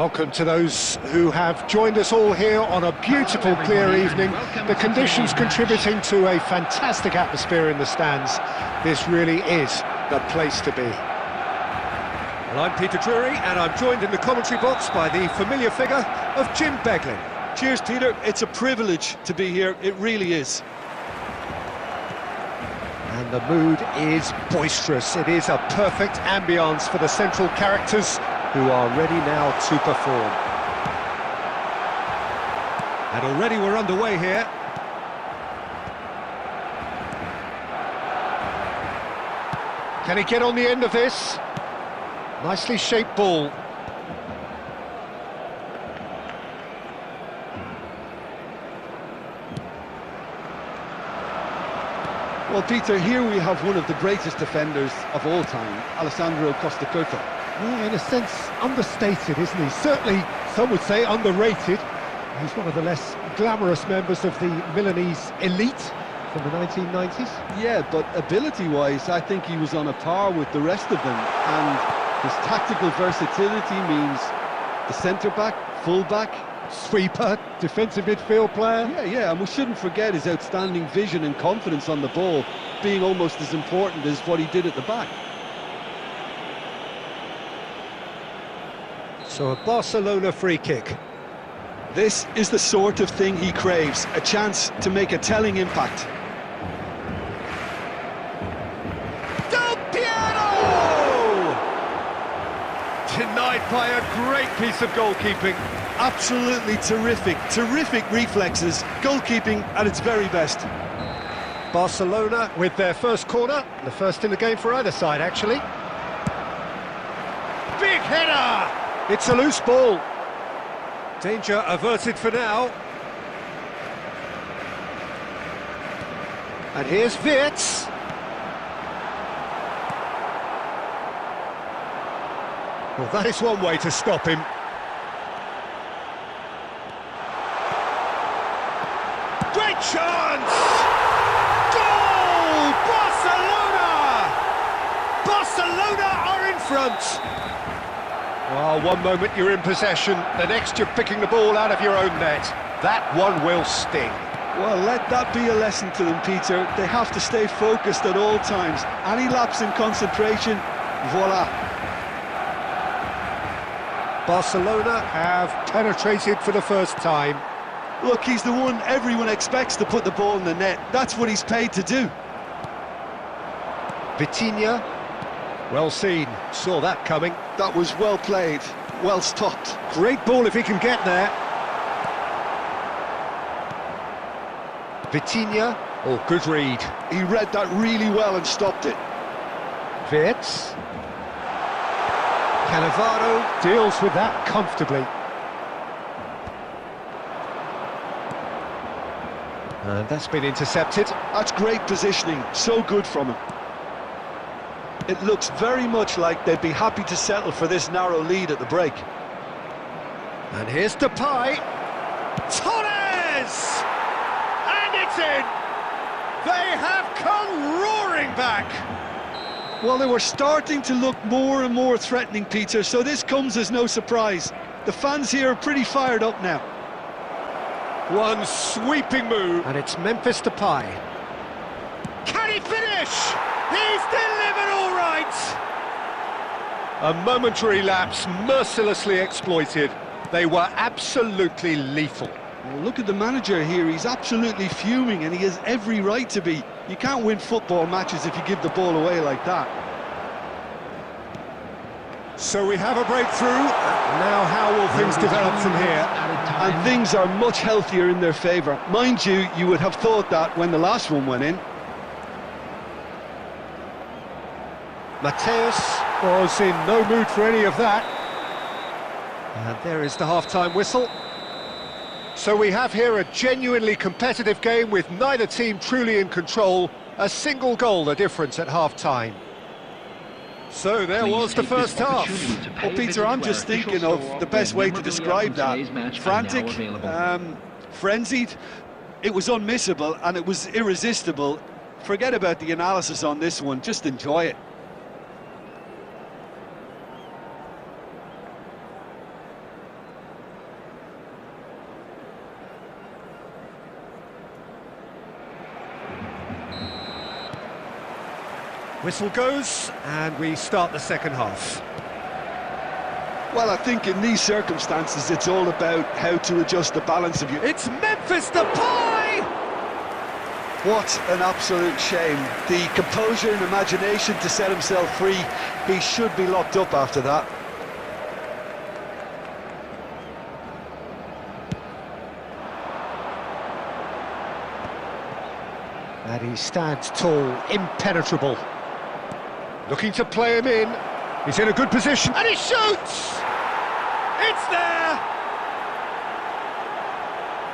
Welcome to those who have joined us all here on a beautiful, clear evening. The conditions contributing to a fantastic atmosphere in the stands. This really is the place to be. Well, I'm Peter Drury, and I'm joined in the commentary box by the familiar figure of Jim Beglin. Cheers, Peter. It's a privilege to be here. It really is. And the mood is boisterous. It is a perfect ambience for the central characters who are ready now to perform. And already we're underway here. Can he get on the end of this? Nicely shaped ball. Well, Peter, here we have one of the greatest defenders of all time, Alessandro Costa. Yeah, in a sense, understated, isn't he? Certainly, some would say underrated. He's one of the less glamorous members of the Milanese elite from the 1990s. Yeah, but ability-wise, I think he was on a par with the rest of them. And his tactical versatility means the centre-back, full-back, sweeper, defensive midfield player. Yeah, and we shouldn't forget his outstanding vision and confidence on the ball, being almost as important as what he did at the back. So a Barcelona free kick. This is the sort of thing he craves, a chance to make a telling impact. Del Piero! Denied by a great piece of goalkeeping. Absolutely terrific reflexes, goalkeeping at its very best. Barcelona with their first corner, the first in the game for either side, actually. Big header! It's a loose ball. Danger averted for now. And here's Wirtz. Well, that is one way to stop him. Great chance! Goal! Barcelona! Barcelona are in front. Well, one moment you're in possession, the next you're picking the ball out of your own net. That one will sting. Well, let that be a lesson to them, Peter. They have to stay focused at all times. Any lapse in concentration, voila. Barcelona have penetrated for the first time. Look, he's the one everyone expects to put the ball in the net. That's what he's paid to do. Vitinha, well seen, saw that coming. That was well played, well stopped. Great ball if he can get there. Vitinha, oh, good read. He read that really well and stopped it. Wirtz. Cannavaro deals with that comfortably. And that's been intercepted. That's great positioning, so good from him. It looks very much like they'd be happy to settle for this narrow lead at the break. And here's Depay. Torres! And it's in! They have come roaring back! Well, they were starting to look more and more threatening, Peter, so this comes as no surprise. The fans here are pretty fired up now. One sweeping move. And it's Memphis Depay. Can he finish? He's delivered all right! A momentary lapse, mercilessly exploited. They were absolutely lethal. Well, look at the manager here, he's absolutely fuming and he has every right to be. You can't win football matches if you give the ball away like that. So we have a breakthrough. Now how will things develop from here? And things are much healthier in their favour. Mind you, you would have thought that when the last one went in. Mateus was in no mood for any of that. And there is the half-time whistle. So we have here a genuinely competitive game with neither team truly in control. A single goal the difference at half-time. So there was the first half. Well, Peter, I'm just thinking of the best way to describe that. Frantic, frenzied. It was unmissable and it was irresistible. Forget about the analysis on this one, just enjoy it. Whistle goes, and we start the second half. Well, I think in these circumstances, it's all about how to adjust the balance of you. It's Memphis Depay! What an absolute shame. The composure and imagination to set himself free. He should be locked up after that. And he stands tall, impenetrable. Looking to play him in. He's in a good position, and he shoots! It's there!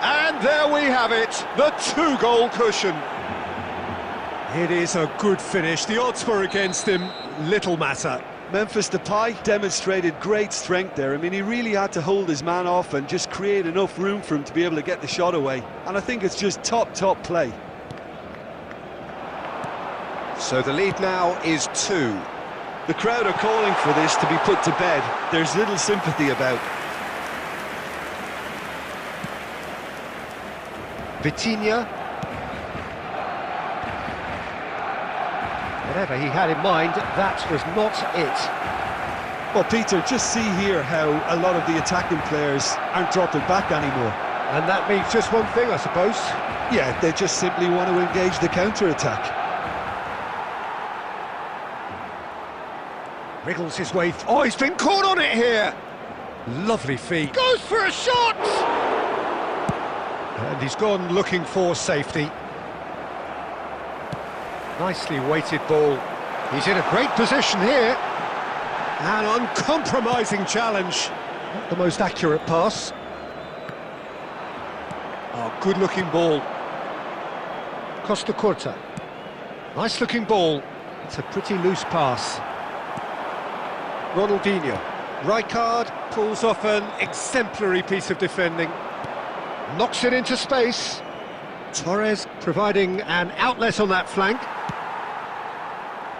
And there we have it, the two-goal cushion. It is a good finish. The odds were against him, little matter. Memphis Depay demonstrated great strength there. I mean, he really had to hold his man off and just create enough room for him to be able to get the shot away. And I think it's just top play. So the lead now is 2. The crowd are calling for this to be put to bed. There's little sympathy about. Vitinha. Whatever he had in mind, that was not it. Well, Peter, just see here how a lot of the attacking players aren't dropping back anymore. And that means just one thing, I suppose. Yeah, they just simply want to engage the counter-attack. Wriggles his way through. Oh, he's been caught on it here! Lovely feet. Goes for a shot! And he's gone looking for safety. Nicely weighted ball. He's in a great position here. An uncompromising challenge. Not the most accurate pass. Oh, good-looking ball. Costa Curta. Nice-looking ball. It's a pretty loose pass. Ronaldinho. Rijkaard pulls off an exemplary piece of defending. Knocks it into space. Torres providing an outlet on that flank.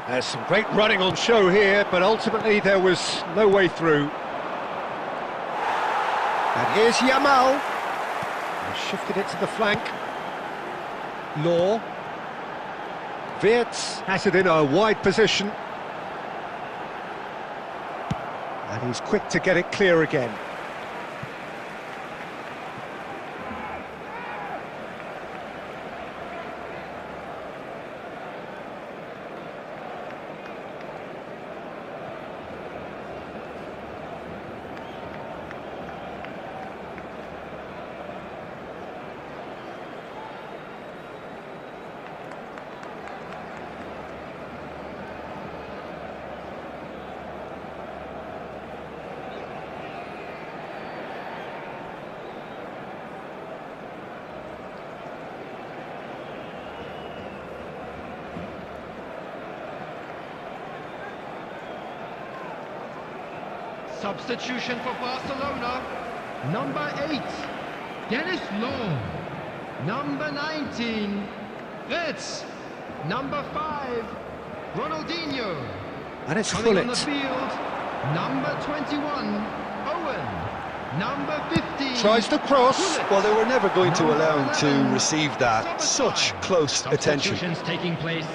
There's some great running on show here, but ultimately there was no way through. And here's Yamal. He shifted it to the flank. Law. Wirtz has it in a wide position. And he's quick to get it clear again. Substitution for Barcelona. Number 8, Dennis Law. Number 19, Wirtz. Number 5, Ronaldinho. And it's Coming on the Gullit. field, number 21, Owen. Number 15. Tries to cross. Well, they were never going to allow him to receive that. Such close attention. Substitutions taking place.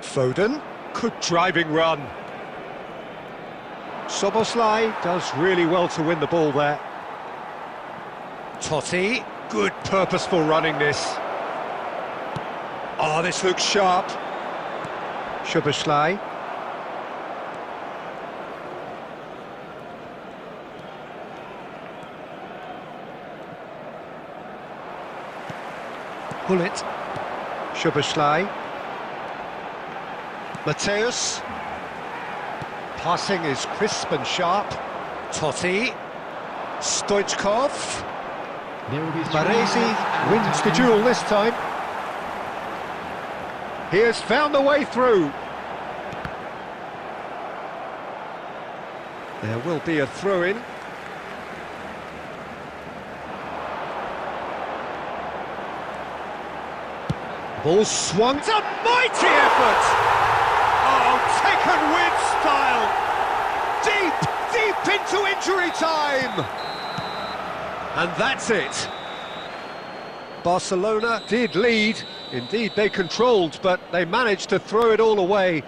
Foden, good driving run. Szoboszlai does really well to win the ball there. Totti, good purposeful running this. Oh, this looks sharp. Szoboszlai. Gullit. Szoboszlai. Mateus. Passing is crisp and sharp. Totti. Stoichkov. Baresi wins the duel this time. He has found the way through. There will be a throw-in. Ball swung. It's a mighty effort! Oh, taken with style! Deep into injury time! And that's it. Barcelona did lead. Indeed, they controlled, but they managed to throw it all away.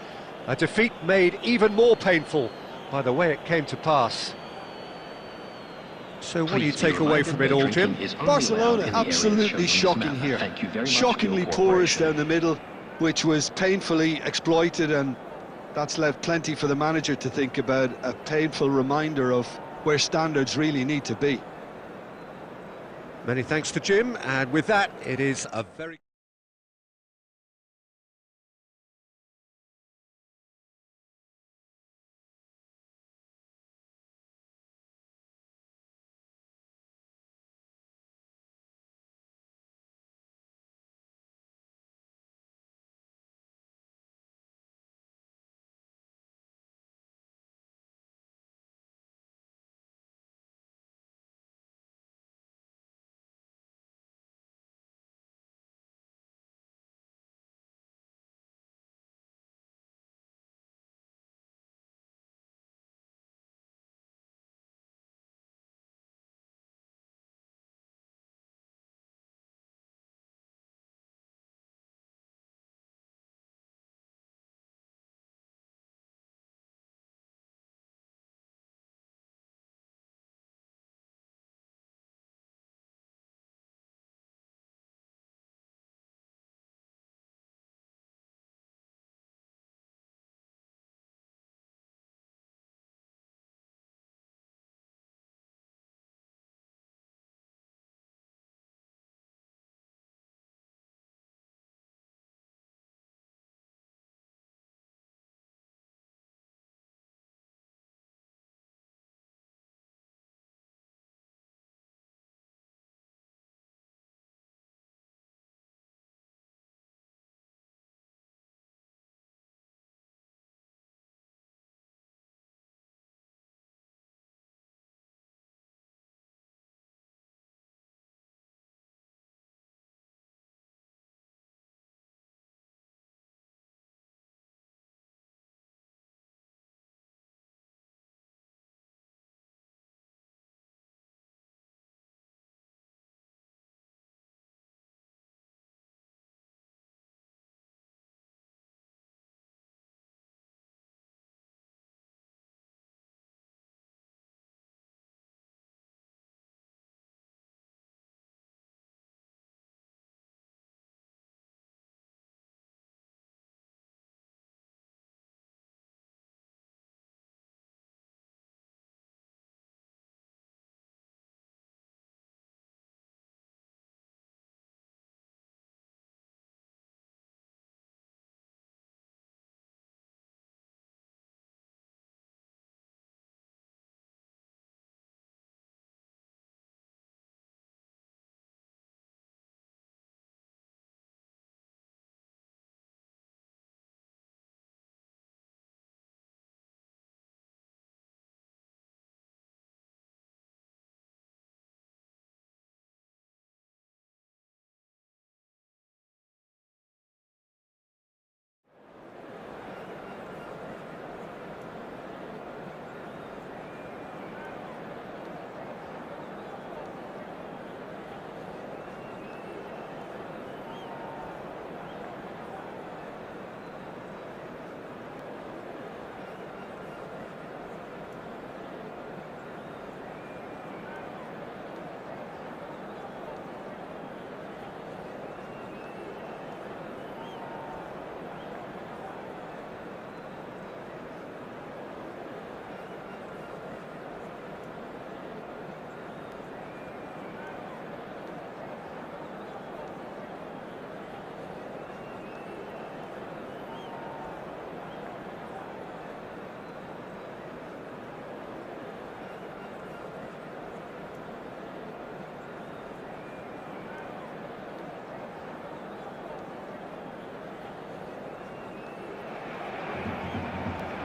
A defeat made even more painful by the way it came to pass. So what do you take away from it all, Jim? Barcelona absolutely shocking here. Shockingly porous down the middle, which was painfully exploited, and that's left plenty for the manager to think about. A painful reminder of where standards really need to be. Many thanks to Jim, and with that, it is a very...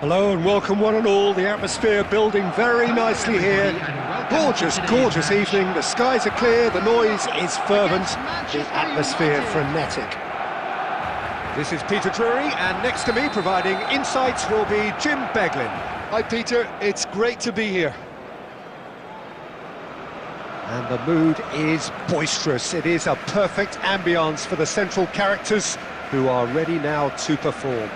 Hello and welcome one and all. The atmosphere building very nicely here. Gorgeous, gorgeous evening. The skies are clear, the noise is fervent, the atmosphere frenetic. This is Peter Drury, and next to me providing insights will be Jim Beglin. Hi Peter, it's great to be here. And the mood is boisterous. It is a perfect ambience for the central characters who are ready now to perform.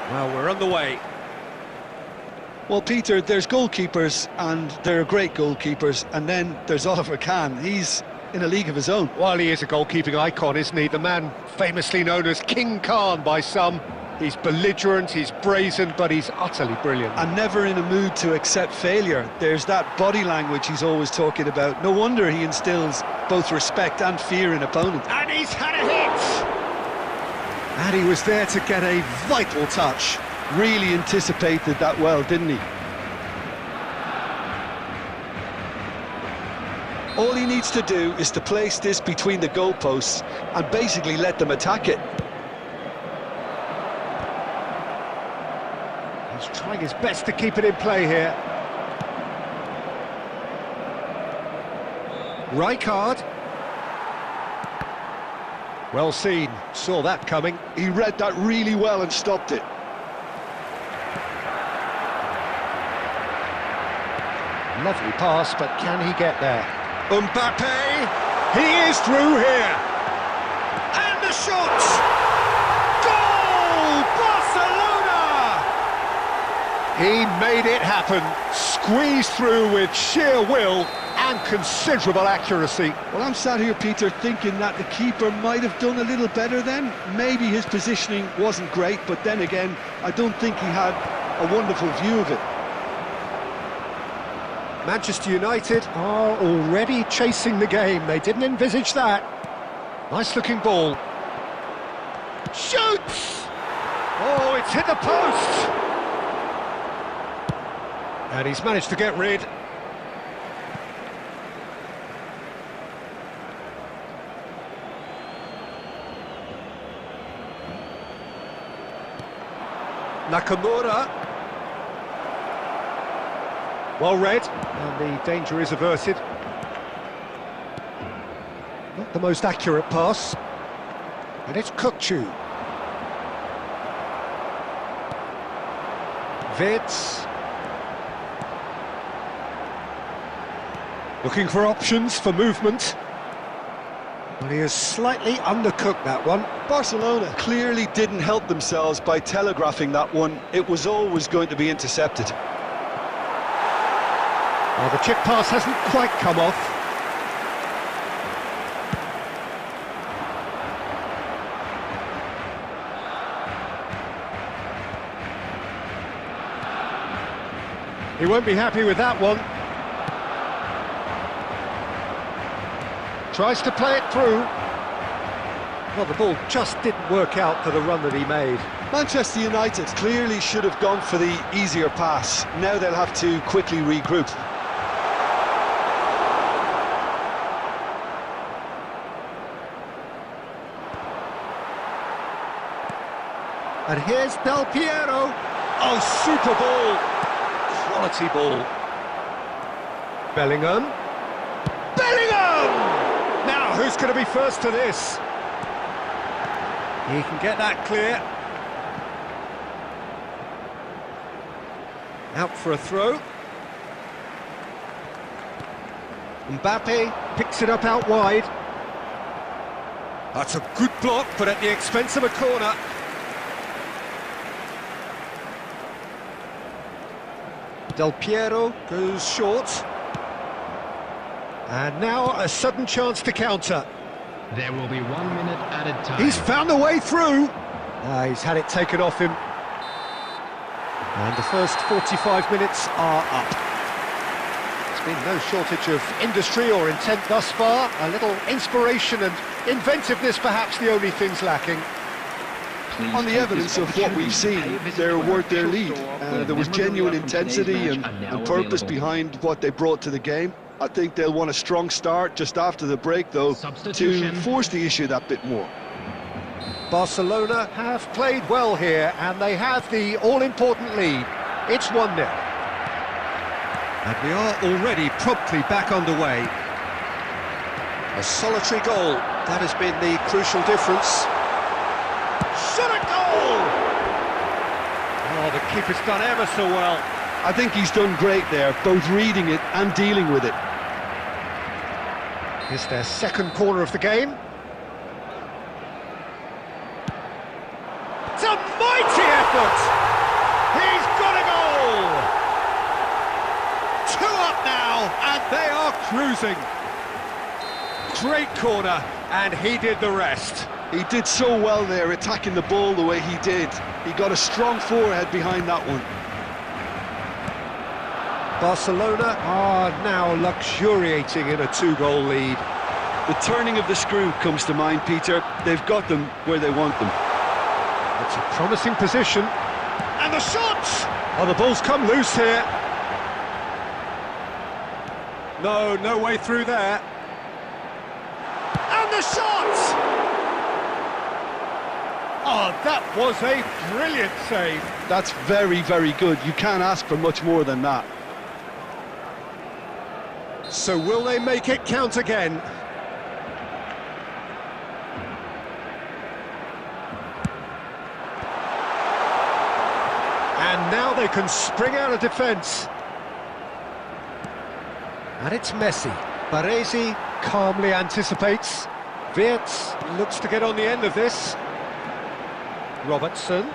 Well, we're on the way. Well, Peter, there's goalkeepers, and there are great goalkeepers, and then there's Oliver Kahn. He's in a league of his own. While he is a goalkeeping icon, isn't he? The man famously known as King Khan by some. He's belligerent, he's brazen, but he's utterly brilliant. And never in a mood to accept failure. There's that body language he's always talking about. No wonder he instills both respect and fear in opponents. And he's had a hit! And he was there to get a vital touch. Really anticipated that well, didn't he? All he needs to do is to place this between the goalposts and basically let them attack it. He's trying his best to keep it in play here. Rijkaard. Well seen, saw that coming. He read that really well and stopped it. Lovely pass, but can he get there? Mbappe, he is through here. And the shot! Goal! Barcelona! He made it happen, squeezed through with sheer will and considerable accuracy. Well, I'm sat here, Peter, thinking that the keeper might have done a little better then. Maybe his positioning wasn't great, but then again, I don't think he had a wonderful view of it. Manchester United are already chasing the game. They didn't envisage that. Nice-looking ball. Shoots! Oh, it's hit the post! And he's managed to get rid. Nakamura. Well read, and the danger is averted. Not the most accurate pass. And it's Kukçu. Vitz. Looking for options for movement. Well, he has slightly undercooked that one. Barcelona clearly didn't help themselves by telegraphing that one. It was always going to be intercepted. Well, the chip pass hasn't quite come off. He won't be happy with that one. Tries to play it through. Well, the ball just didn't work out for the run that he made. Manchester United clearly should have gone for the easier pass. Now they'll have to quickly regroup. And here's Del Piero. Oh, super ball. Quality ball. Bellingham. Bellingham! Now, who's going to be first to this? He can get that clear. Out for a throw. Mbappe picks it up out wide. That's a good block, but at the expense of a corner. Del Piero goes short. And now a sudden chance to counter. There will be 1 minute added time. He's found a way through. He's had it taken off him. And the first 45 minutes are up. There's been no shortage of industry or intent thus far. A little inspiration and inventiveness, perhaps the only things lacking. On the evidence of what we've seen, they're worth their lead. There was genuine intensity and purpose behind what they brought to the game. I think they'll want a strong start just after the break, though, to force the issue that bit more. Barcelona have played well here, and they have the all-important lead. It's 1-0. And we are already promptly back underway. A solitary goal, that has been the crucial difference. Shot a goal! Oh, the keeper's done ever so well. I think he's done great there, both reading it and dealing with it. Here's their second corner of the game. It's a mighty effort! He's got a goal! 2 up now, and they are cruising. Great corner, and he did the rest. He did so well there, attacking the ball the way he did. He got a strong forehead behind that one. Barcelona are now luxuriating in a 2-goal lead. The turning of the screw comes to mind, Peter. They've got them where they want them. It's a promising position. And the shots! Oh, the ball's come loose here. No way through there. And the shot! Oh, that was a brilliant save. That's very, very good. You can't ask for much more than that. So will they make it count again? And now they can spring out of defence. And it's Messi. Baresi calmly anticipates. Wirtz looks to get on the end of this. Robertson.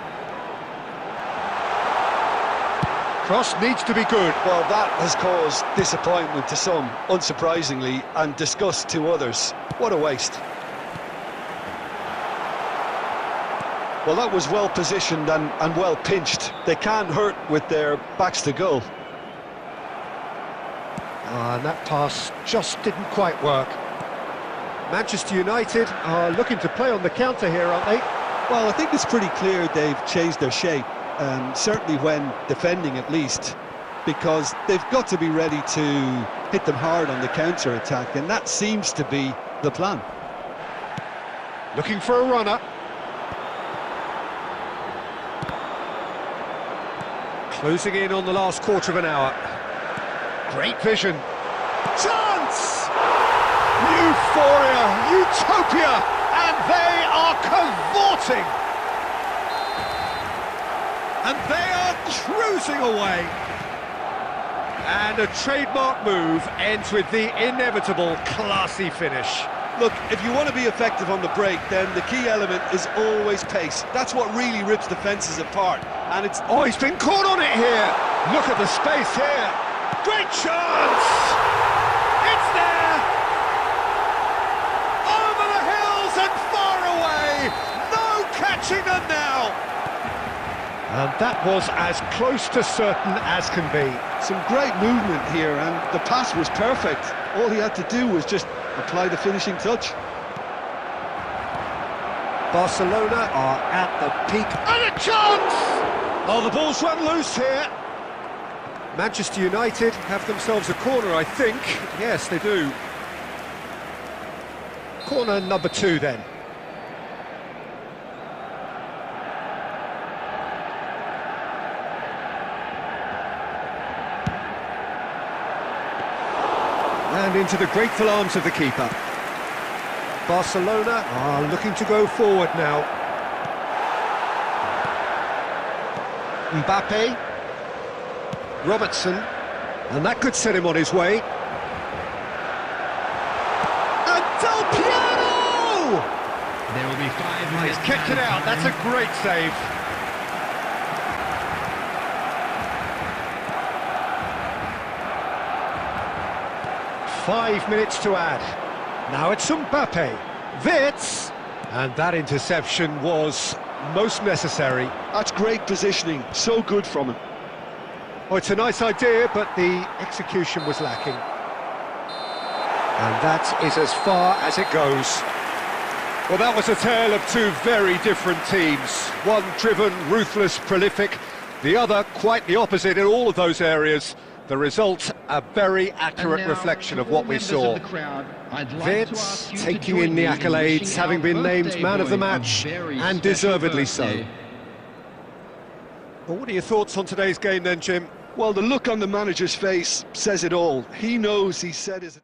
Cross needs to be good. Well, that has caused disappointment to some, unsurprisingly, and disgust to others. What a waste. Well, that was well positioned and well pinched. They can't hurt with their backs to goal. And that pass just didn't quite work. Manchester United are looking to play on the counter here, aren't they? Well, I think it's pretty clear they've changed their shape, certainly when defending at least, because they've got to be ready to hit them hard on the counter-attack, and that seems to be the plan. Looking for a runner. Closing in on the last quarter of an hour. Great vision. Chance! Euphoria, utopia, and they are cavorting. And they are cruising away. And a trademark move ends with the inevitable classy finish. Look, if you want to be effective on the break, then the key element is always pace. That's what really rips defences apart. And it's... Oh, he's been caught on it here. Look at the space here. Great chance! It's there! Over the hills and far away! No catching them now! And that was as close to certain as can be. Some great movement here, and the pass was perfect. All he had to do was just apply the finishing touch. Barcelona are at the peak. And a chance! Oh, the ball's run loose here. Manchester United have themselves a corner, I think. Yes, they do. Corner number 2, then. And into the grateful arms of the keeper. Barcelona are looking to go forward now. Mbappe. Robertson. And that could set him on his way. And Del Piero! There will be 5 minutes. He's kicked it out. That's a great save. Five minutes to add. Now it's Mbappe. Wits! And that interception was most necessary. That's great positioning. So good from him. Oh, it's a nice idea, but the execution was lacking. And that is as far as it goes. Well, that was a tale of two very different teams. One driven, ruthless, prolific. The other quite the opposite in all of those areas. The result, a very accurate reflection of what we saw. Wits taking in the accolades, having been named man of the match, and deservedly so. Well, what are your thoughts on today's game then, Jim? Well, the look on the manager's face says it all. He knows he set his...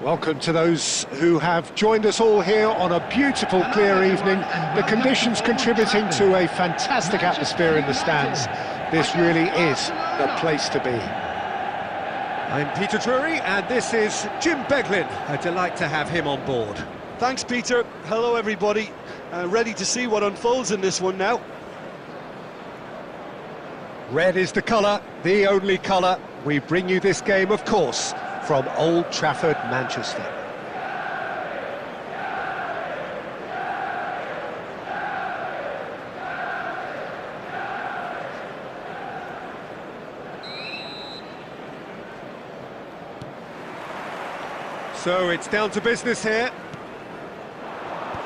Welcome to those who have joined us all here on a beautiful, clear evening. The conditions contributing to a fantastic atmosphere in the stands. This really is the place to be. I'm Peter Drury, and this is Jim Beglin. A delight to have him on board. Thanks, Peter. Hello, everybody. Ready to see what unfolds in this one now. Red is the colour, the only colour. We bring you this game, of course, from Old Trafford, Manchester. So it's down to business here.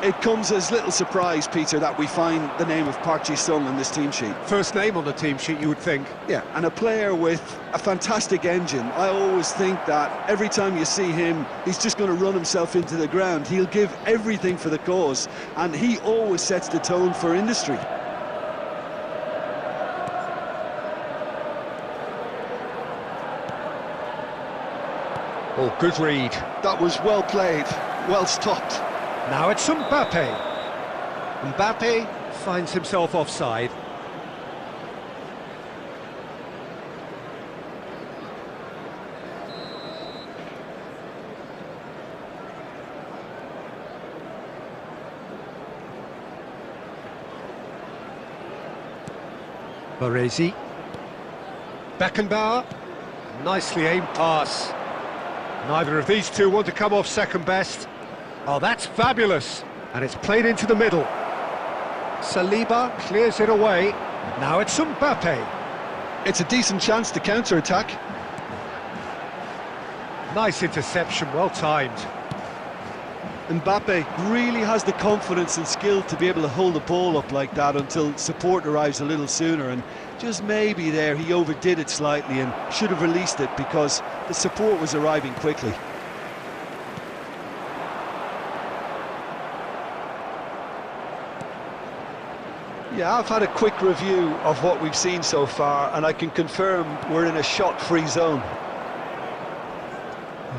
It comes as little surprise, Peter, that we find the name of Park Ji-sung on this team sheet. First name on the team sheet, you would think. Yeah, and a player with a fantastic engine. I always think that every time you see him, he's just going to run himself into the ground. He'll give everything for the cause, and he always sets the tone for industry. Oh, good read. That was well played, well stopped. Now it's Mbappe. Mbappe finds himself offside. Baresi. Beckenbauer. Nicely aimed pass. Neither of these two want to come off second best. Oh, that's fabulous. And it's played into the middle. Saliba clears it away. Now it's Mbappe. It's a decent chance to counter-attack. Nice interception, well timed. Mbappe really has the confidence and skill to be able to hold the ball up like that until support arrives a little sooner, and just maybe there he overdid it slightly and should have released it because the support was arriving quickly. Yeah, I've had a quick review of what we've seen so far, and I can confirm we're in a shot-free zone.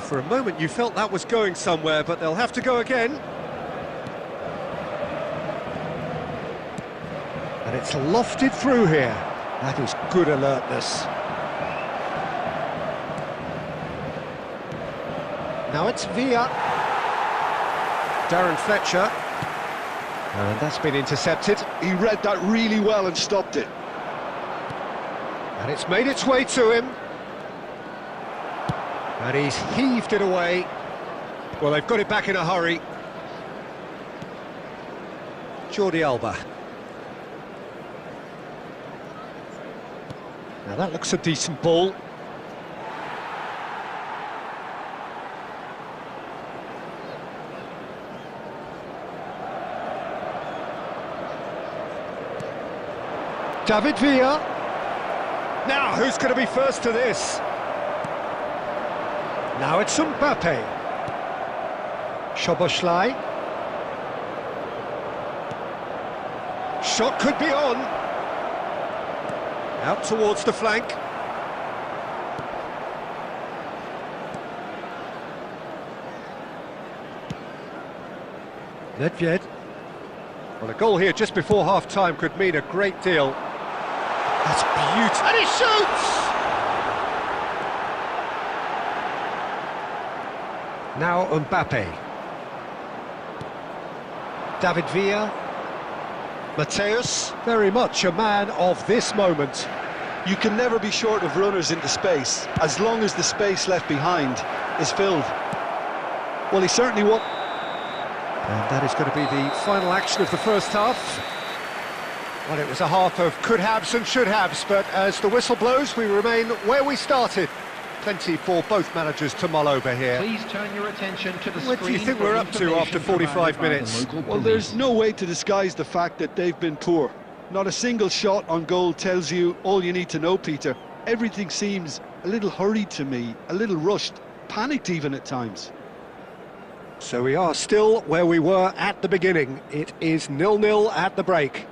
For a moment you felt that was going somewhere, but they'll have to go again. And it's lofted through here. That is good alertness. Now it's Villa. Darren Fletcher. And that's been intercepted. He read that really well and stopped it. And it's made its way to him. And he's heaved it away. Well, they've got it back in a hurry. Jordi Alba. Now that looks a decent ball. David Villa. Now, who's going to be first to this? Now it's Mbappe. Szoboszlai. Shot could be on. Out towards the flank. Nedved. Well, a goal here just before half-time could mean a great deal. That's beautiful. And he shoots! Now Mbappe. David Villa. Mateus, very much a man of this moment. You can never be short of runners into space, as long as the space left behind is filled. Well, he certainly won. And that is going to be the final action of the first half. Well, it was a half of could-haves and should-haves, but as the whistle blows, we remain where we started. Plenty for both managers to mull over here. Please turn your attention to the What do you screen think for we're up to after information 45 provided by the minutes? local Well, police. there's no way to disguise the fact that they've been poor. Not a single shot on goal tells you all you need to know, Peter. Everything seems a little hurried to me, a little rushed, panicked even at times. So we are still where we were at the beginning. It is 0-0 at the break.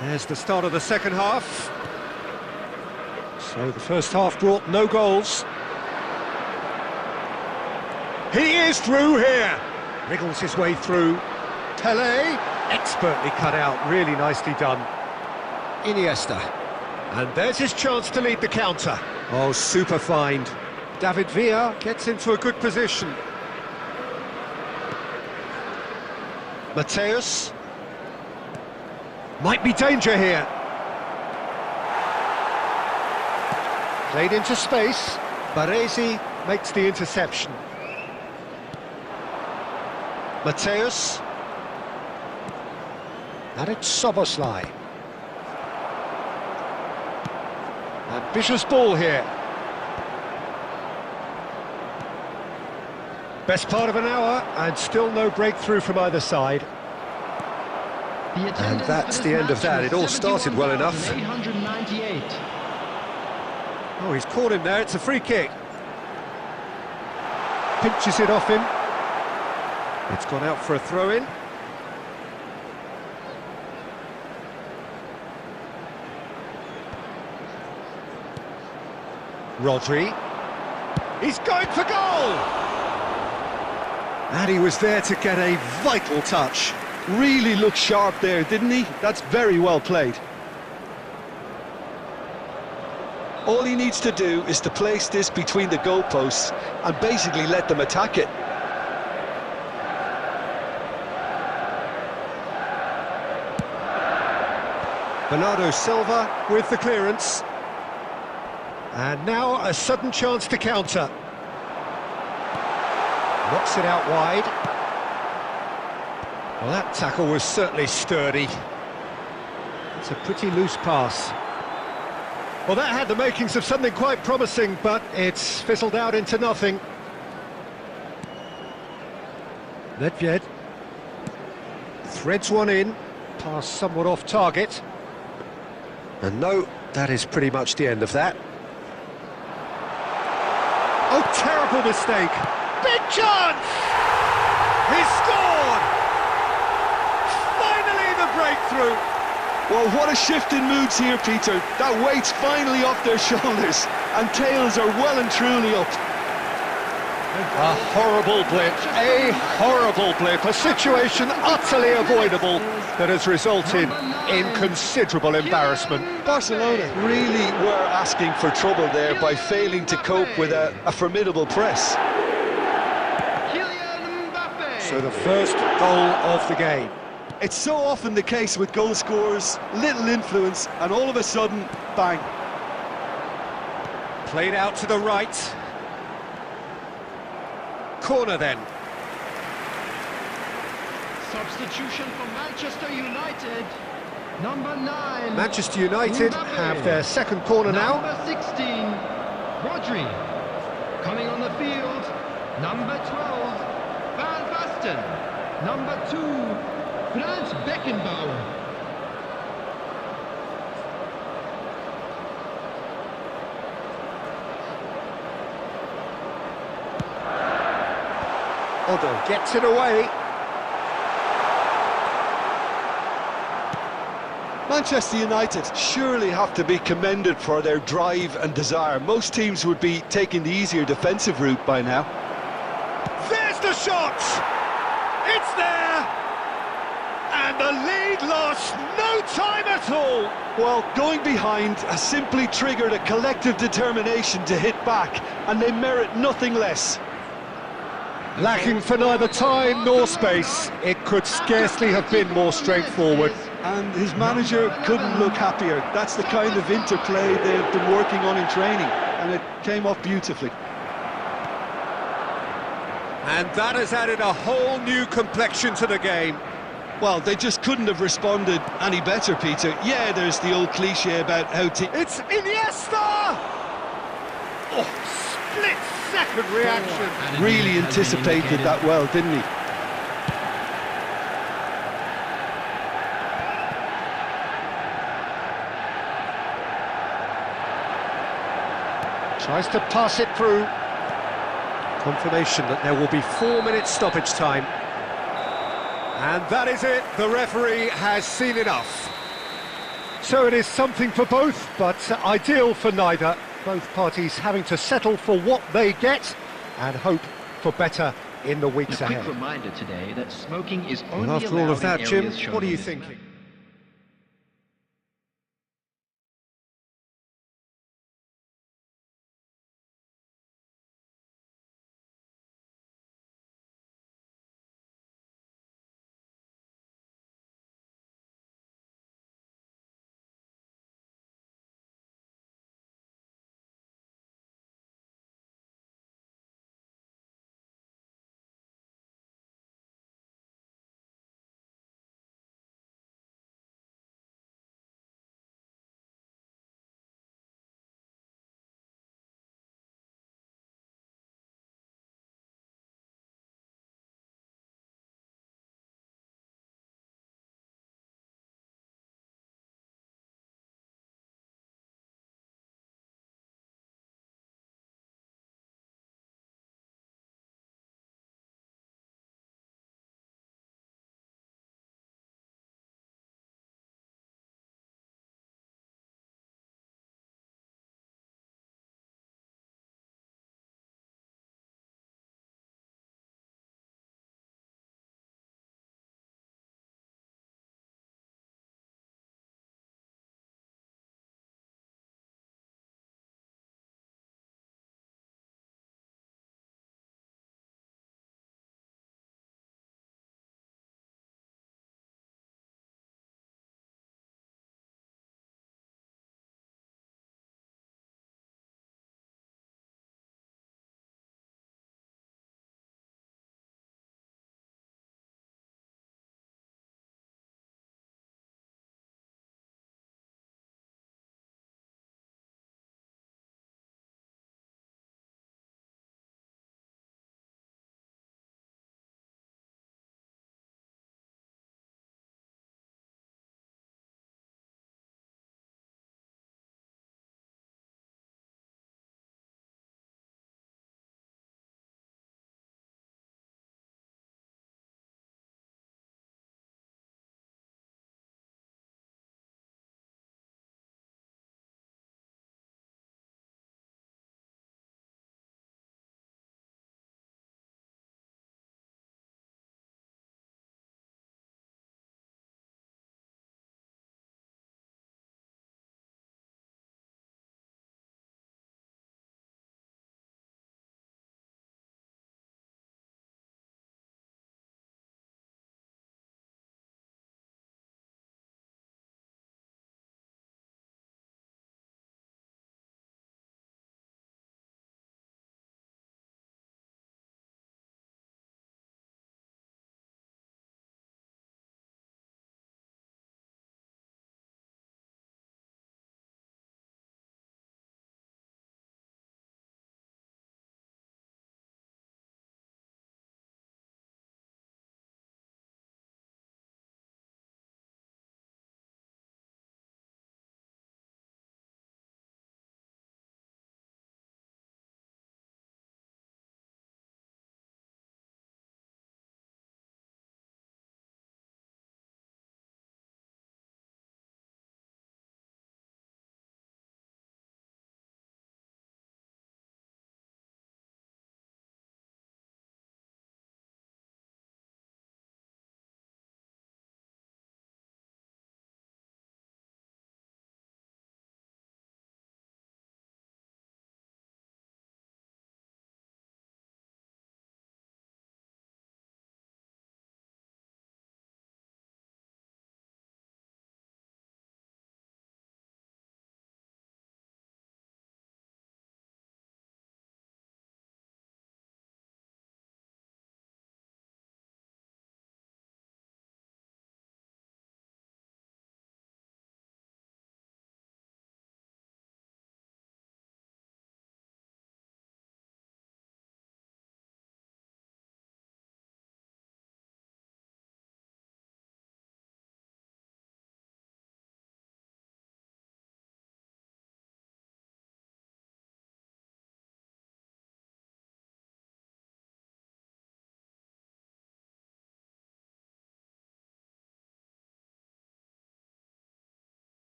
There's the start of the second half. So the first half brought no goals. He is through here. Wriggles his way through. Pele, expertly cut out, really nicely done. Iniesta. And there's his chance to lead the counter. Oh, super find. David Villa gets into a good position. Mateus. Might be danger here. Played into space. Baresi makes the interception. Mateus. And it's Soboslai. Ambitious ball here. Best part of an hour, and still no breakthrough from either side. And that's the end of that. It all started well enough. Oh, he's caught him there. It's a free kick. Pinches it off him. It's gone out for a throw-in. Rodri. He's going for goal! And he was there to get a vital touch. Really looked sharp there, didn't he? That's very well played. All he needs to do is to place this between the goalposts and basically let them attack it. Bernardo Silva with the clearance. And now a sudden chance to counter. Knocks it out wide. Well, that tackle was certainly sturdy. It's a pretty loose pass. Well, that had the makings of something quite promising, but it's fizzled out into nothing. Nedved threads one in, pass somewhat off target. And no, that is pretty much the end of that. Oh, terrible mistake! Big chance! He scored! Finally the breakthrough! Well, what a shift in moods here, Peter. That weight's finally off their shoulders, and tails are well and truly up. A horrible blip, a situation utterly avoidable that has resulted in considerable embarrassment. Barcelona really were asking for trouble there by failing to cope with a formidable press. So the first goal of the game. It's so often the case with goal scorers, little influence, and all of a sudden, bang. Played out to the right. Corner then. Substitution for Manchester United. Number 9. Manchester United have their second corner now. Number 16, Rodri. Coming on the field, number 12, Van Basten. Number 2, Franz Beckenbauer. Odo gets it away. Manchester United surely have to be commended for their drive and desire. Most teams would be taking the easier defensive route by now. There's the shot! It's there! And the lead lost no time at all! Well, going behind has simply triggered a collective determination to hit back, and they merit nothing less. Lacking for neither time nor space, it could scarcely have been more straightforward. And his manager couldn't look happier. That's the kind of interplay they've been working on in training, and it came off beautifully. And that has added a whole new complexion to the game. Well, they just couldn't have responded any better, Peter. Yeah, there's the old cliche about how It's Iniesta! Oh, split-second reaction. really anticipated that well, didn't he? Tries to pass it through. Confirmation that there will be 4 minutes stoppage time. And that is it. The referee has seen enough. So it is something for both, but ideal for neither. Both parties having to settle for what they get and hope for better in the weeks ahead. A quick reminder today that smoking is only Well, after all of allowed that, in Jim, areas shown what are on you this thinking? map.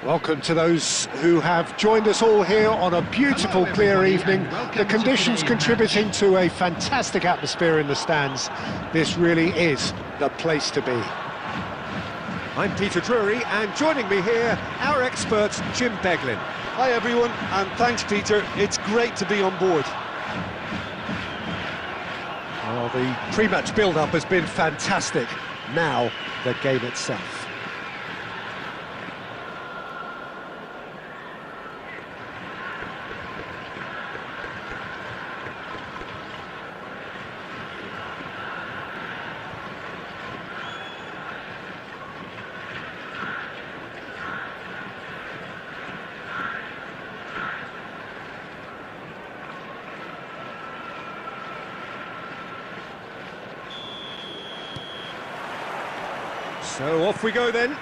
Welcome to those who have joined us all here on a beautiful, clear evening. The conditions contributing to a fantastic atmosphere in the stands. This really is the place to be. I'm Peter Drury, and joining me here, our expert, Jim Beglin. Hi everyone, and thanks Peter, it's great to be on board. Well, the pre-match build-up has been fantastic. Now, the game itself. So off we go then.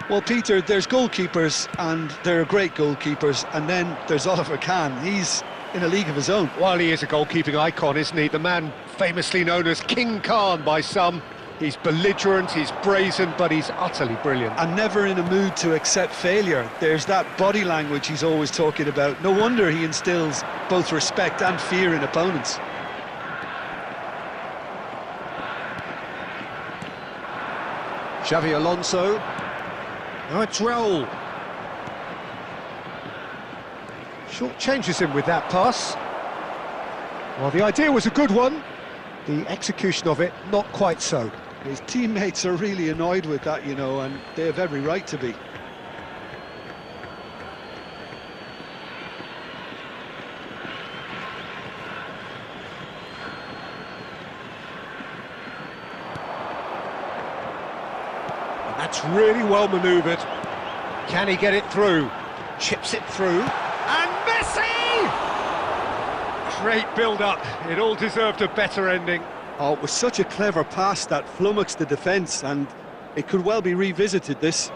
Well, Peter, there's goalkeepers, and there are great goalkeepers, and then there's Oliver Kahn. He's in a league of his own. Well, he is a goalkeeping icon, isn't he? The man famously known as King Khan by some. He's belligerent, he's brazen, but he's utterly brilliant. And never in a mood to accept failure. There's that body language he's always talking about. No wonder he instills both respect and fear in opponents. Xavi Alonso. Now it's Raul. Short changes him with that pass. Well, the idea was a good one. The execution of it, not quite so. His teammates are really annoyed with that, you know, and they have every right to be. That's really well manoeuvred. Can he get it through? Chips it through. And Messi! Great build-up. It all deserved a better ending. Oh, it was such a clever pass that flummoxed the defence, and it could well be revisited, this.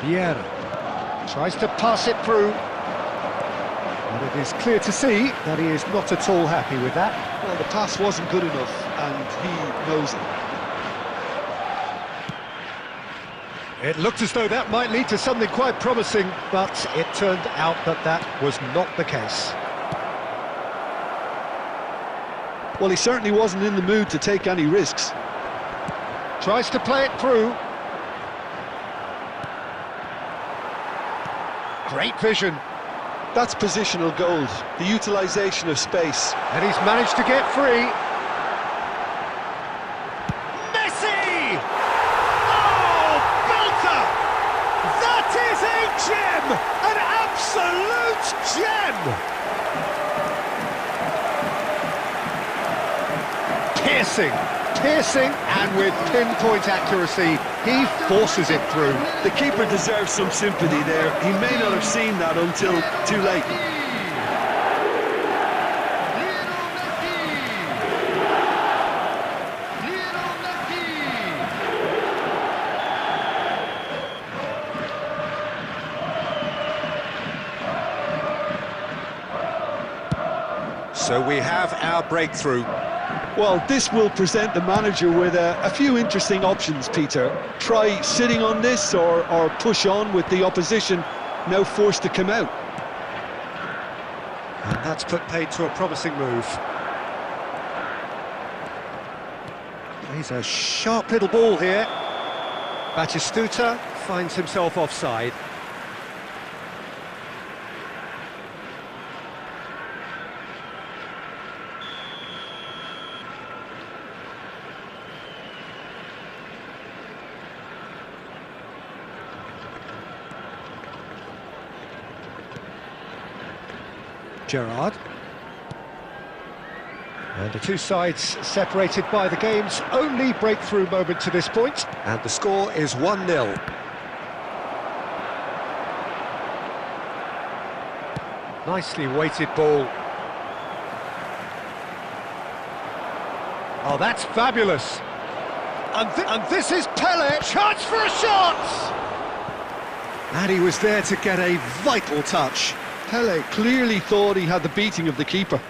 Vieira tries to pass it through. But it is clear to see that he is not at all happy with that. Well, the pass wasn't good enough, and he knows it. It looked as though that might lead to something quite promising, but it turned out that that was not the case. Well, he certainly wasn't in the mood to take any risks. Tries to play it through. Great vision. That's positional gold, the utilisation of space. And he's managed to get free. Messi! Oh, belter! That is a gem! An absolute gem! Piercing, and with pinpoint accuracy, he forces it through. The keeper deserves some sympathy there. He may not have seen that until too late. So we have our breakthrough. Well, this will present the manager with a few interesting options, Peter. Try sitting on this or push on with the opposition now forced to come out. And that's put paid to a promising move. He's a sharp little ball here. Batistuta finds himself offside. Gerrard. And the two sides separated by the game's only breakthrough moment to this point. And the score is 1-0. Nicely weighted ball. Oh, that's fabulous. And this is Pele. Chance for a shot! And he was there to get a vital touch. Pele clearly thought he had the beating of the keeper.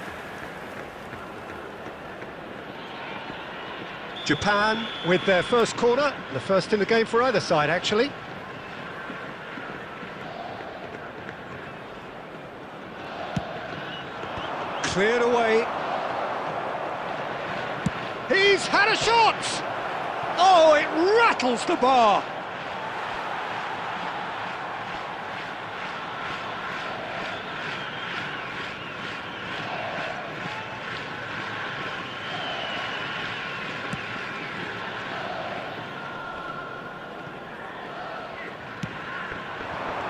Japan with their first corner, the first in the game for either side, actually. Cleared away. He's had a shot! Oh, it rattles the bar!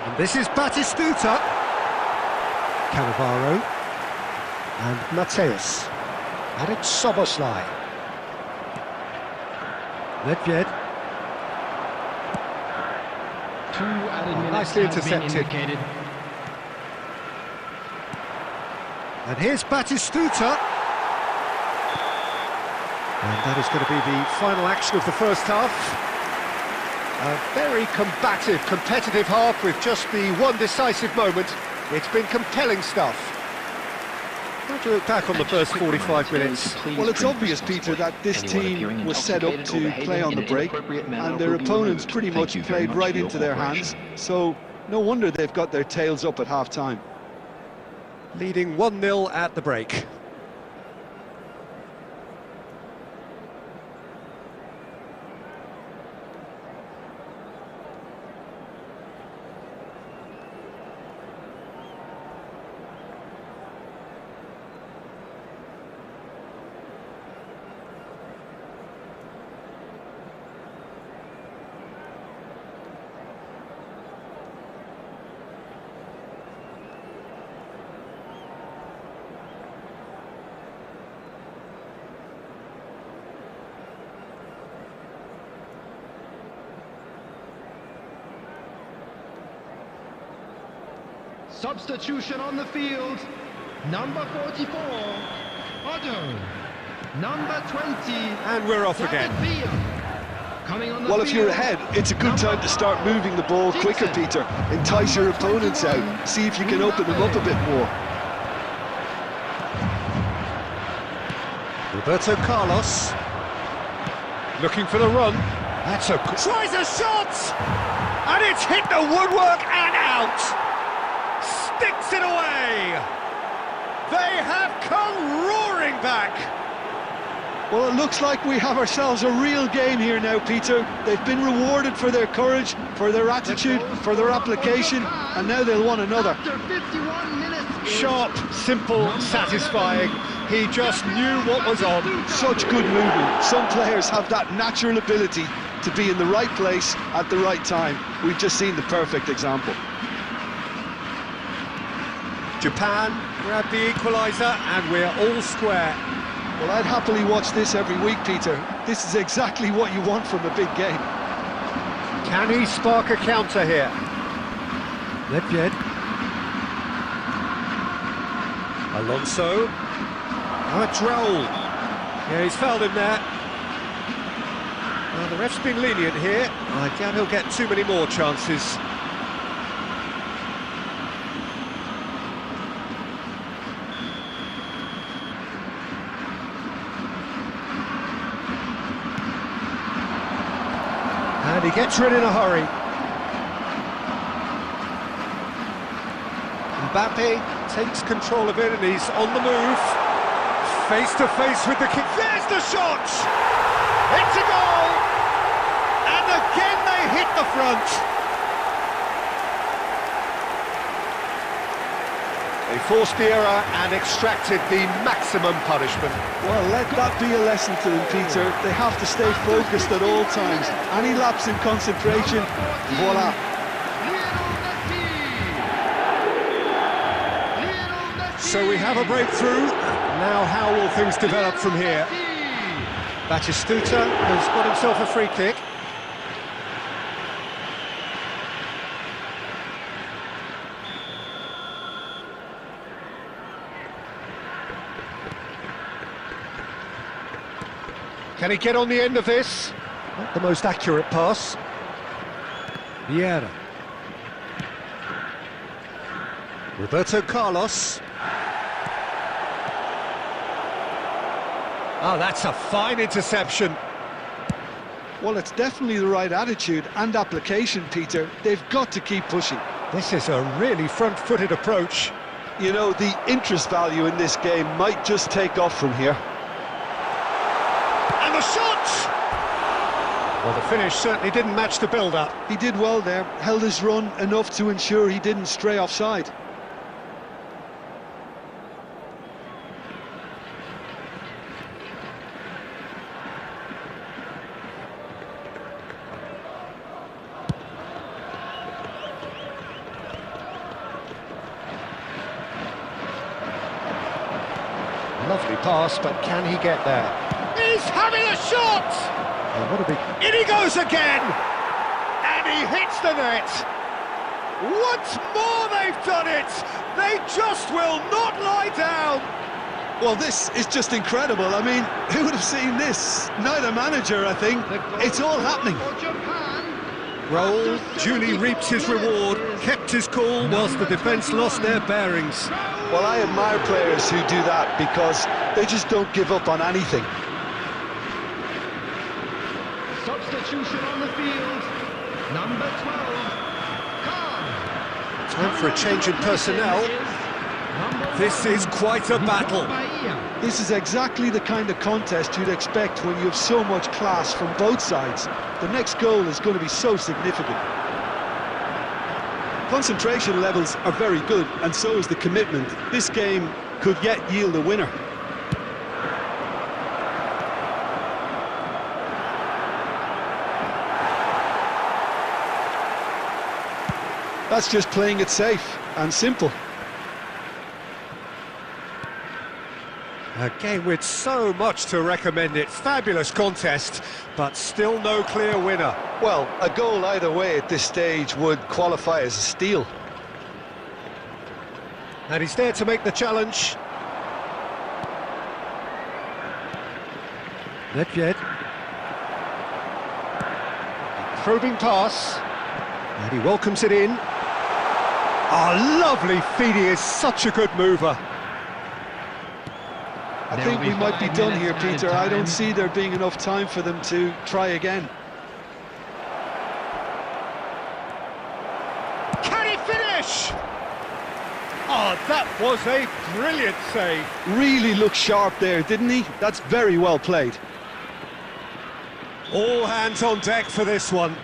And this is Batistuta. Cannavaro. And Mateus. And it's Soboslai. Nedved. 2 added minutes Nicely have been intercepted. indicated. And here's Batistuta. And that is going to be the final action of the first half. A very combative, competitive half with just the one decisive moment. It's been compelling stuff. How do you look back on the first 45 minutes? Well, it's obvious, Peter, that this team was set up to play on the break, and their opponents pretty much played right into their hands, so no wonder they've got their tails up at half-time. Leading 1-0 at the break. Substitution on the field. Number 44, Otto. Number 20, And we're off again. Coming on the Well, if you're field, ahead, it's a good time to start moving the ball quicker, Peter. Entice your opponents out, see if you can open them up a bit more. Roberto Carlos. Looking for the run. That's a... Tries a shot! And it's hit the woodwork and out! Sticks it away! They have come roaring back! Well, it looks like we have ourselves a real game here now, Peter. They've been rewarded for their courage, for their attitude, for their application, and now they'll want another. After 51 minutes, Sharp, simple, satisfying. He just knew what was on. Such good movement. Some players have that natural ability to be in the right place at the right time. We've just seen the perfect example. Japan grab the equaliser and we're all square. Well, I'd happily watch this every week, Peter. This is exactly what you want from a big game. Can he spark a counter here? Nedved. Alonso. Droll. Yeah, he's fouled him there. Well, the ref's been lenient here. I doubt he'll get too many more chances. And he gets rid in a hurry. Mbappe takes control of it and he's on the move. Face to face with the kick. There's the shot! It's a goal! And again they hit the front. They forced the error and extracted the maximum punishment. Well, let that be a lesson to them, Peter. They have to stay focused at all times. Any lapse in concentration, voila. So we have a breakthrough. Now how will things develop from here? Batistuta has got himself a free kick. Can he get on the end of this? Not the most accurate pass. Vieira. Roberto Carlos. Oh, that's a fine interception. Well, it's definitely the right attitude and application, Peter. They've got to keep pushing. This is a really front-footed approach. You know, the interest value in this game might just take off from here. And the shot! Well, the finish certainly didn't match the build-up. He did well there, held his run enough to ensure he didn't stray offside. Lovely pass, but can he get there? He's having a shot! Oh, what a big... In he goes again! And he hits the net! Once more they've done it! They just will not lie down! Well, this is just incredible. I mean, who would have seen this? Neither manager, I think. It's all happening. Raul duly reaps his reward, kept his cool whilst the defence lost their bearings. Well, I admire players who do that because they just don't give up on anything. Substitution on the field. Number 12. Time for a change in personnel. This is quite a battle. This is exactly the kind of contest you'd expect when you have so much class from both sides. The next goal is going to be so significant. Concentration levels are very good, and so is the commitment. This game could yet yield a winner. That's just playing it safe and simple. A game with so much to recommend it. Fabulous contest, but still no clear winner. Well, a goal either way at this stage would qualify as a steal. And he's there to make the challenge. Nedved. Probing pass. And he welcomes it in. Oh, lovely feed. He is such a good mover. I think we might be done here, Peter. I don't see there being enough time for them to try again. Can he finish? Oh, that was a brilliant save. Really looked sharp there, didn't he? That's very well played. All hands on deck for this one.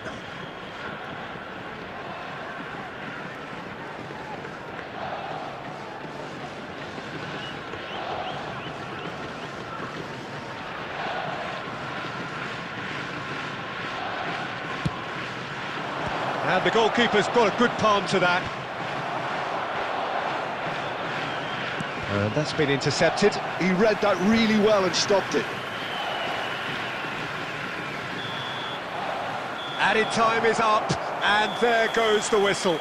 And the goalkeeper's got a good palm to that. And that's been intercepted. He read that really well and stopped it. Added time is up, and there goes the whistle.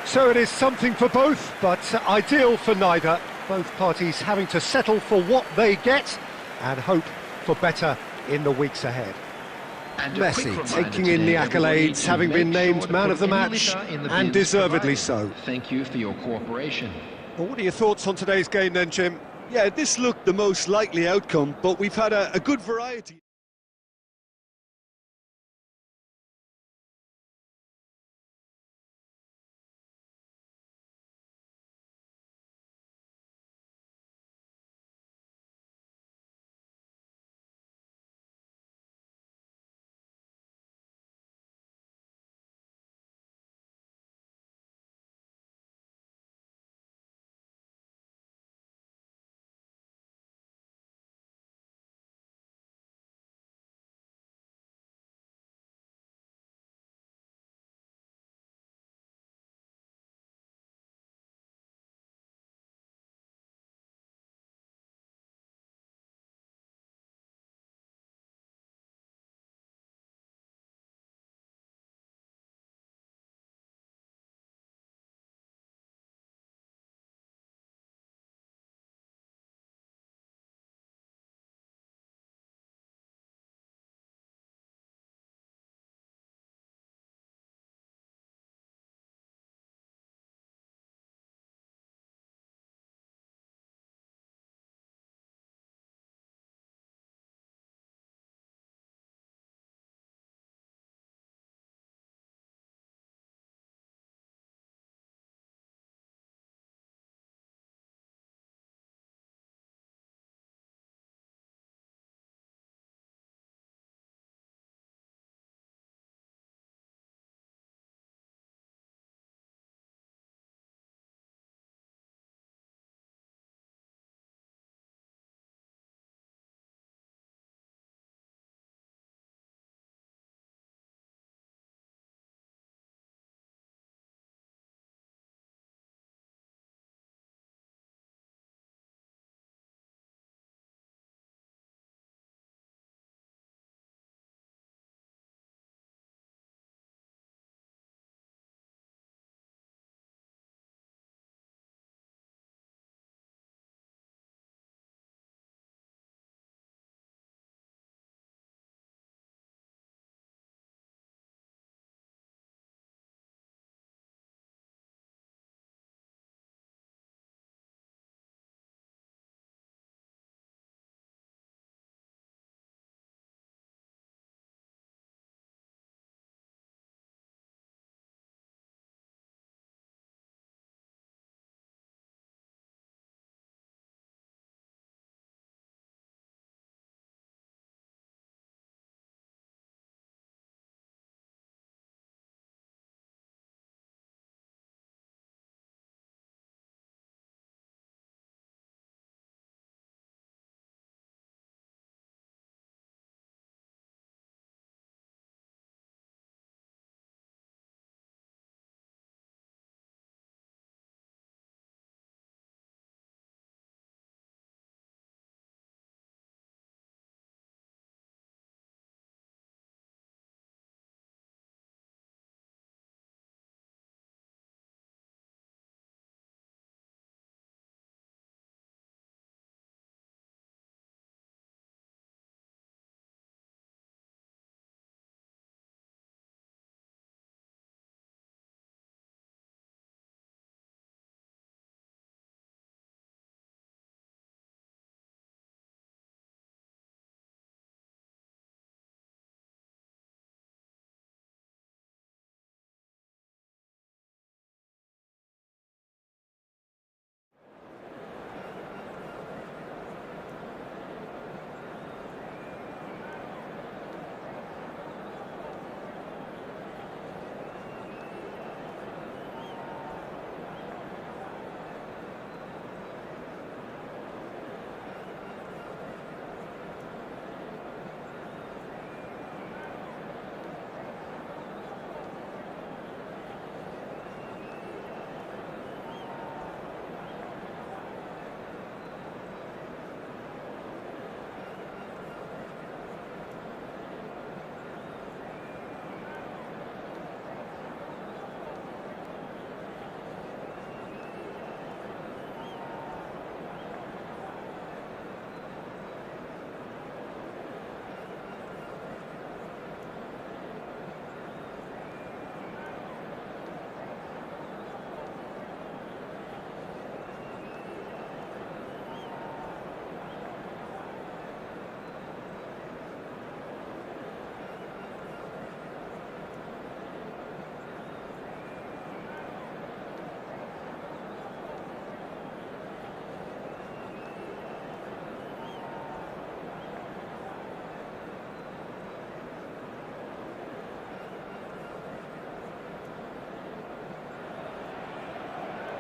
So it is something for both, but ideal for neither. Both parties having to settle for what they get and hope for better in the weeks ahead. Messi taking in the accolades, having been named man of the match, and deservedly so. Thank you for your cooperation. Well, what are your thoughts on today's game then, Jim? Yeah, this looked the most likely outcome, but we've had a good variety.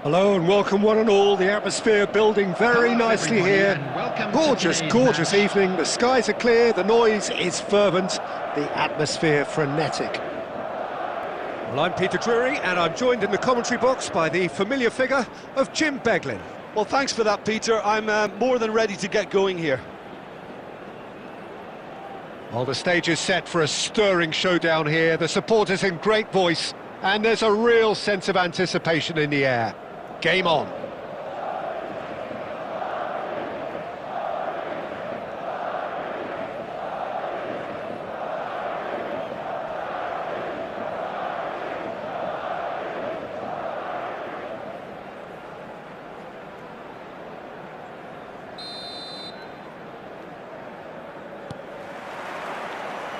Hello and welcome one and all. The atmosphere building very nicely here. Gorgeous, gorgeous evening. The skies are clear, the noise is fervent, the atmosphere frenetic. Well, I'm Peter Drury, and I'm joined in the commentary box by the familiar figure of Jim Beglin. Well, thanks for that, Peter. I'm more than ready to get going here. Well, the stage is set for a stirring showdown here. The supporters in great voice, and there's a real sense of anticipation in the air. Game on.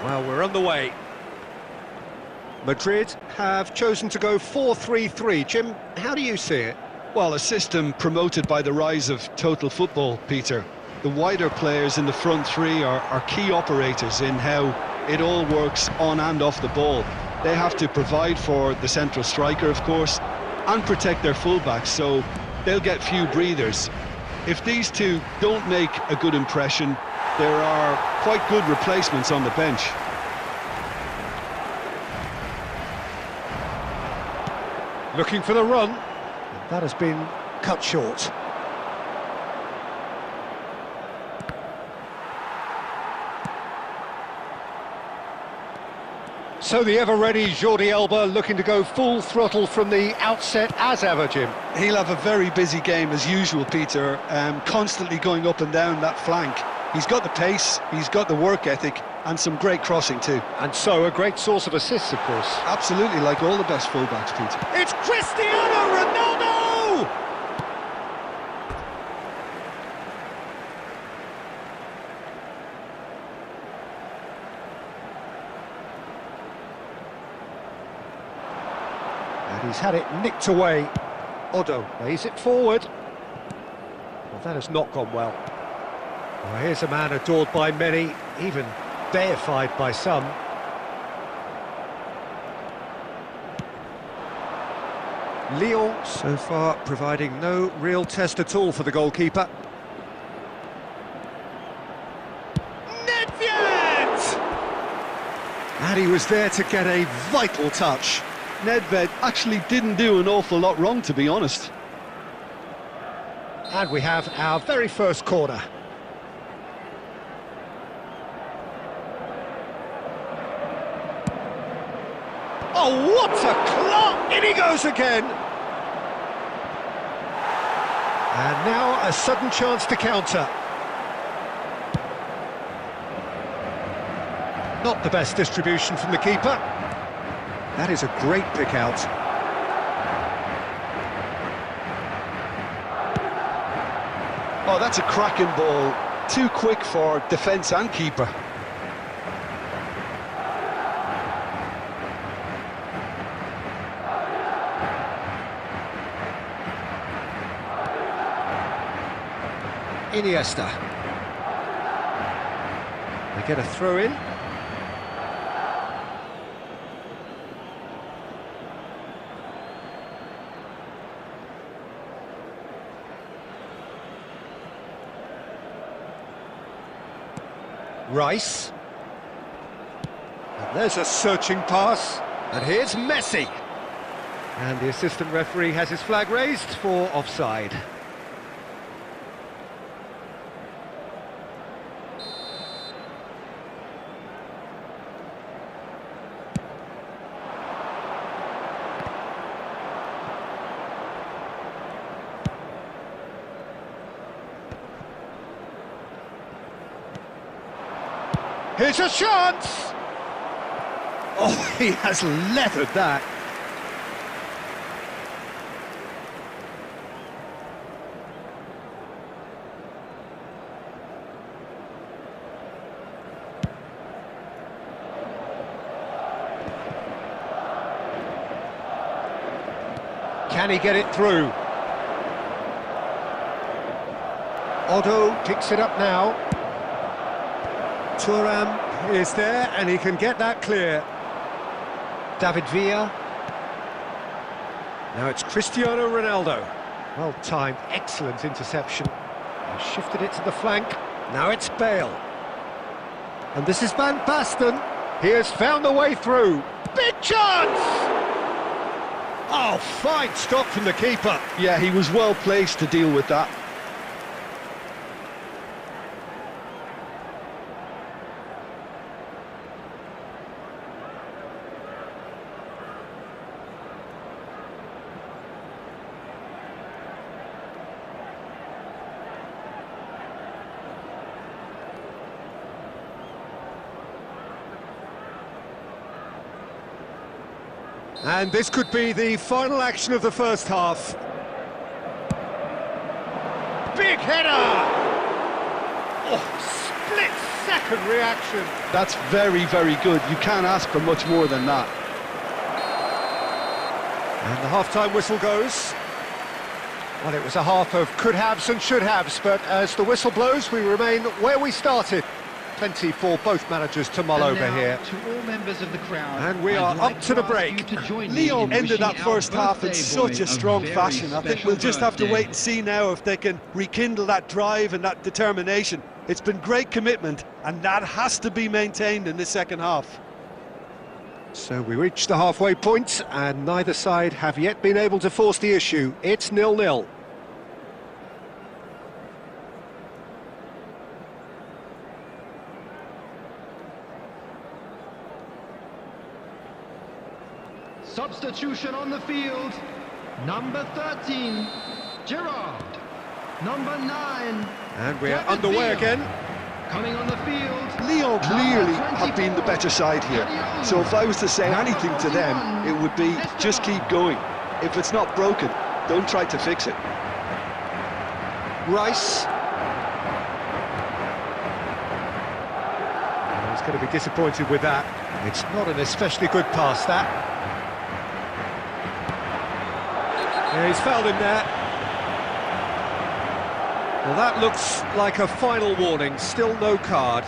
Well, we're on the way. Madrid have chosen to go 4-3-3. Jim, how do you see it? Well, a system promoted by the rise of total football, Peter. The wider players in the front three are key operators in how it all works on and off the ball. They have to provide for the central striker, of course, and protect their fullbacks, so they'll get few breathers. If these two don't make a good impression, there are quite good replacements on the bench. Looking for the run. That has been cut short. So the ever-ready Jordi Alba looking to go full throttle from the outset as ever, Jim. He'll have a very busy game as usual, Peter, constantly going up and down that flank. He's got the pace, he's got the work ethic, and some great crossing too. And so a great source of assists, of course. Absolutely, like all the best fullbacks, Peter. It's Cristiano Ronaldo! And he's had it nicked away. Odo lays it forward. Well, that has not gone well. Well, here's a man adored by many, even deified by some. Lyon so far providing no real test at all for the goalkeeper. Nedved! And he was there to get a vital touch. Nedved actually didn't do an awful lot wrong, to be honest. And we have our very first corner. Oh, what a clock! In he goes again! And now a sudden chance to counter. Not the best distribution from the keeper. That is a great pick out. Oh, that's a cracking ball. Too quick for defence and keeper. Iniesta. They get a throw in. Rice. And there's a searching pass. And here's Messi. And the assistant referee has his flag raised for offside. Here's a chance! Oh, he has leathered that. Can he get it through? Odo picks it up now. Thuram is there, and he can get that clear. David Villa. Now it's Cristiano Ronaldo. Well timed, excellent interception. He shifted it to the flank. Now it's Bale. And this is Van Basten. He has found the way through. Big chance! Oh, fine stop from the keeper. Yeah, he was well placed to deal with that. And this could be the final action of the first half. Big header! Oh, split-second reaction. That's very, very good. You can't ask for much more than that. And the half-time whistle goes. Well, it was a half of could-haves and should-haves, but as the whistle blows, we remain where we started. Plenty for both managers to mull over here. To all members of the crowd, And we are up to the break. Lyon ended that first half in such a strong fashion. I think we'll just have to wait and see now if they can rekindle that drive and that determination. It's been great commitment, and that has to be maintained in the second half. So we reach the halfway point, and neither side have yet been able to force the issue. It's 0-0. Substitution on the field. Number 13, Gerard. Number 9. And we're underway again. Coming on the field. Lyon clearly have been the better side here. So if I was to say anything to them, it would be just keep going. If it's not broken, don't try to fix it. Rice. He's going to be disappointed with that. It's not an especially good pass, that. Yeah, he's fouled him there. Well, that looks like a final warning. Still no card.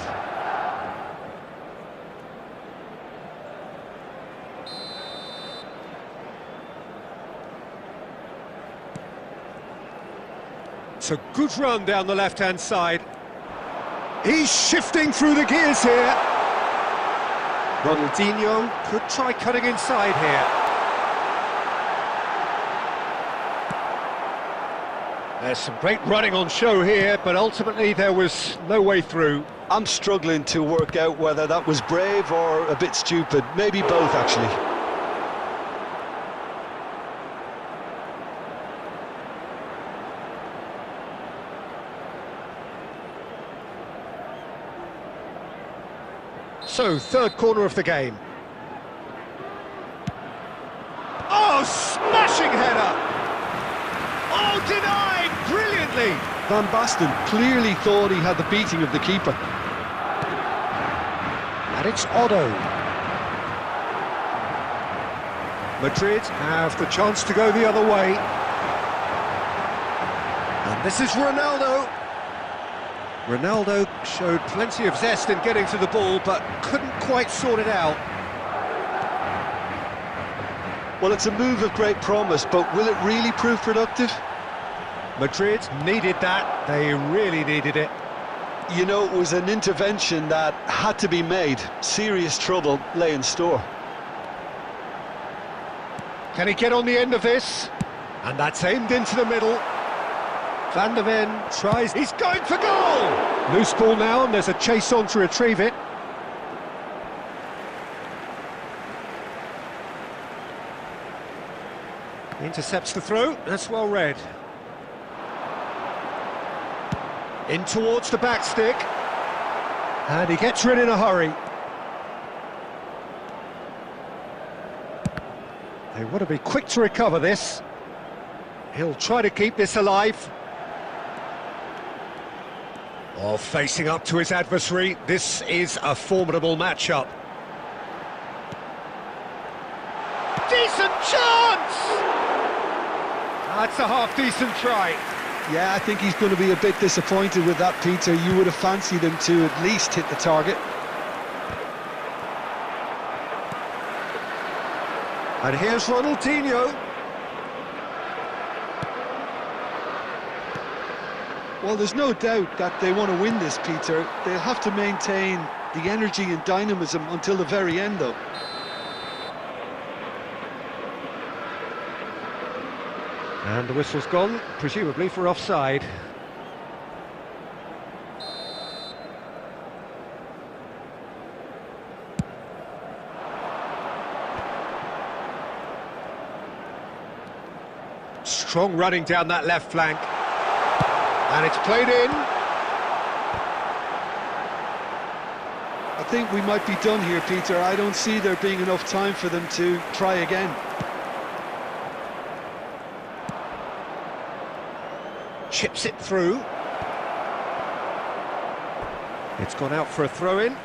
It's a good run down the left-hand side. He's shifting through the gears here. Ronaldinho could try cutting inside here. There's some great running on show here, but ultimately there was no way through. I'm struggling to work out whether that was brave or a bit stupid. Maybe both, actually. So, third corner of the game. Oh, smashing header! Oh, denied brilliantly! Van Basten clearly thought he had the beating of the keeper. And it's Otto. Madrid have the chance to go the other way. And this is Ronaldo. Ronaldo showed plenty of zest in getting to the ball, but couldn't quite sort it out. Well, it's a move of great promise, but will it really prove productive? Madrid needed that. They really needed it. You know, it was an intervention that had to be made. Serious trouble lay in store. Can he get on the end of this? And that's aimed into the middle. Van der Ven tries, he's going for goal! Loose ball now, and there's a chase on to retrieve it. Intercepts the throw, that's well read. In towards the back stick. And he gets rid in a hurry. They want to be quick to recover this. He'll try to keep this alive. Oh, facing up to his adversary, this is a formidable matchup. Decent chance! That's a half-decent try. Yeah, I think he's going to be a bit disappointed with that, Peter. You would have fancied him to at least hit the target. And here's Ronaldinho. Well, there's no doubt that they want to win this, Peter. They'll have to maintain the energy and dynamism until the very end, though. And the whistle's gone, presumably for offside. Strong running down that left flank. And it's played in. I think we might be done here, Peter. I don't see there being enough time for them to try again. Chips it through. It's gone out for a throw-in.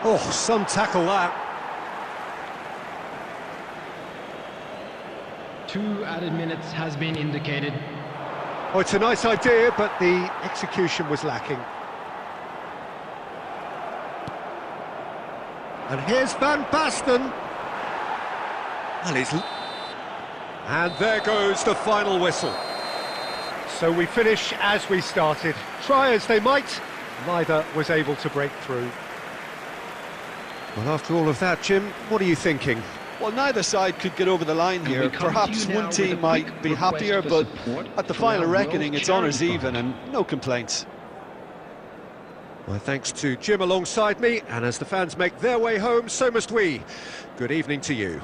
Oh, some tackle that. 2 added minutes has been indicated. Oh, it's a nice idea, but the execution was lacking. And here's Van Basten. Well, and there goes the final whistle. So we finish as we started. Try as they might, neither was able to break through. Well, after all of that, Jim, what are you thinking? Well, neither side could get over the line here. Perhaps one team might be happier, but at the final reckoning, it's honours even and no complaints. Well, thanks to Jim alongside me, and as the fans make their way home, so must we. Good evening to you.